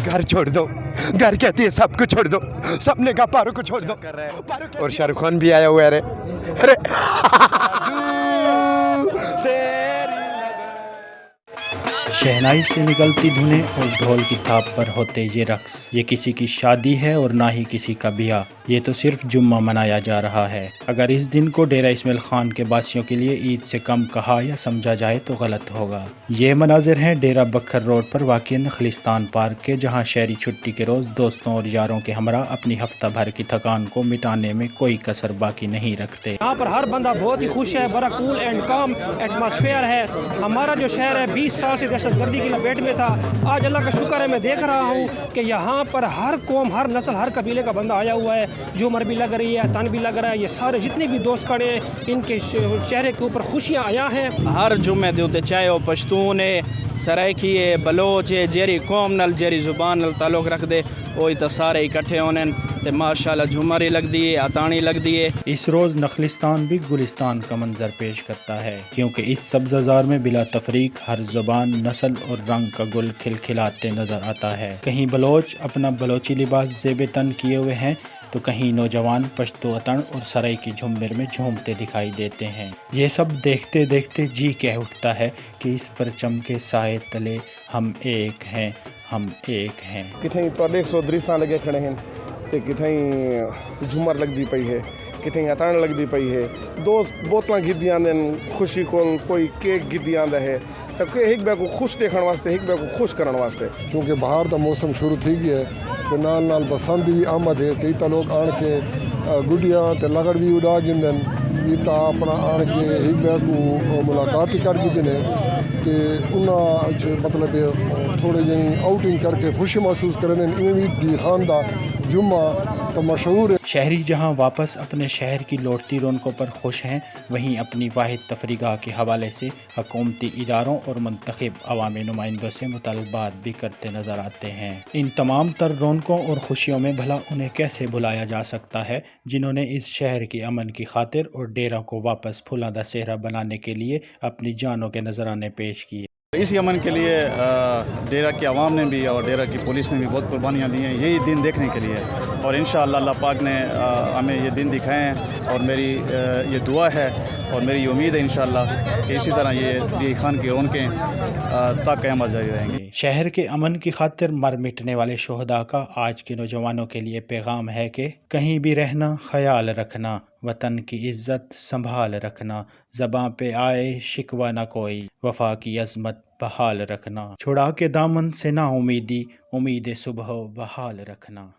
घर छोड़ दो, घर कहती है सबको छोड़ दो, सबने कहा पारो को छोड़ दो, और शाहरुख खान भी आया हुआ है। अरे शहनाई से निकलती धुनें और ढोल की थाप पर होते ये रक्स, ये किसी की शादी है और ना ही किसी का ब्याह, ये तो सिर्फ जुम्मा मनाया जा रहा है। अगर इस दिन को डेरा इस्माइल खान के बासियों के लिए ईद से कम कहा या समझा जाए तो गलत होगा। ये मनाजिर हैं डेरा बखर रोड पर वाक़ नखलिस्तान पार्क के, जहाँ शहरी छुट्टी के रोज़ दोस्तों और यारों के हमरा अपनी हफ्ता भर की थकान को मिटाने में कोई कसर बाकी नहीं रखते। यहाँ पर हर बंदा बहुत ही खुश है, बड़ा कूल एंड काम एटमॉस्फेयर है। हमारा जो शहर है 20 साल से दहशतगर्दी की लपेट में था, आज अल्लाह का शुक्र है मैं देख रहा हूँ कि यहाँ पर हर कौम, हर नस्ल, हर कबीले का बंदा आया हुआ है। झूमर भी लग रही है, तन भी लग रहा है, ये सारे जितने भी दोस्त खड़े हैं इनके चेहरे के ऊपर खुशियाँ आया हैं। हर जुम्मे दे उत्ते चाहे वो पश्तून है, सराइकी है, बलोच है, जेरी कौम नल जेरी जुबान नल ताल्लुक रख दे, वो तो सारे इकट्ठे होने ते माशाल्लाह झूमर ही लगती है, अतानी लगती है। इस रोज़ नखलिस्तान भी गुलिस्तान का मंजर पेश करता है, क्योंकि इस सब्ज़ाज़ार में बिला तफरीक हर ज़ुबान, नस्ल और रंग का गुल खिलखिलाते नज़र आता है। कहीं बलोच अपना बलोची लिबास ज़ेब तन किए हुए हैं तो कहीं नौजवान पश्तो अतन और सराय की झुम्बर में झूमते दिखाई देते हैं। ये सब देखते देखते जी कह उठता है कि इस परचम के साए तले हम एक हैं, हम एक हैं। कितें तो 130 लगे खड़े हैं तो कितें झूमर लगती पई है, कितें अतण लगती पई है, दोस्त बोतल गिद्दी आंदे खुशी को, कोई केक गिद्दी आंदा है, तो एक बे को खुश देखने वास्ते, एक बे को खुश करने वास्ते। क्योंकि बाहर का मौसम शुरू थी गया तो नाल नाल बसंत भी आमद है, तो इतना लोग आन के गुडियाँ तो लगड़ भी उड़ा गिंदन, इतना अपना आन के एक बे को मुलाकात ही कर गिदे ने, तो उन्हें मतलब थोड़े जी आउटिंग करके खुशी महसूस करें। इवें भी खानदा जुम्मा तो मशहूर है। शहरी जहां वापस अपने शहर की लौटती रौनकों पर खुश हैं, वहीं अपनी वाहिद तफरीगाह के हवाले से हुकूमती इदारों और मुंतखब अवामी नुमाइंदों से मुतालबात भी करते नज़र आते हैं। इन तमाम तर रौनकों और खुशियों में भला उन्हें कैसे भुलाया जा सकता है जिन्होंने इस शहर के अमन की खातिर और डेरा को वापस फुलादा सेहरा बनाने के लिए अपनी जानों के नजराने पेश किए। इसी अमन के लिए डेरा की आवाम ने भी और डेरा की पुलिस ने भी बहुत कुर्बानियाँ दी हैं यही दिन देखने के लिए, और इंशाअल्लाह अल्लाह पाक ने हमें ये दिन दिखाए हैं, और मेरी ये दुआ है और मेरी उम्मीद है इंशाअल्लाह कि इसी तरह ये डी खान की रौनकें ता क़यामत जारी रहेंगी। शहर के अमन की खातिर मर मिटने वाले शोहदा का आज के नौजवानों के लिए पैगाम है कि कहीं भी रहना ख्याल रखना, वतन की इज्जत संभाल रखना, ज़बां पे आए शिकवा न कोई, वफा की अज़मत बहाल रखना, छुड़ा के दामन से ना उम्मीदी, उम्मीद सुबह बहाल रखना।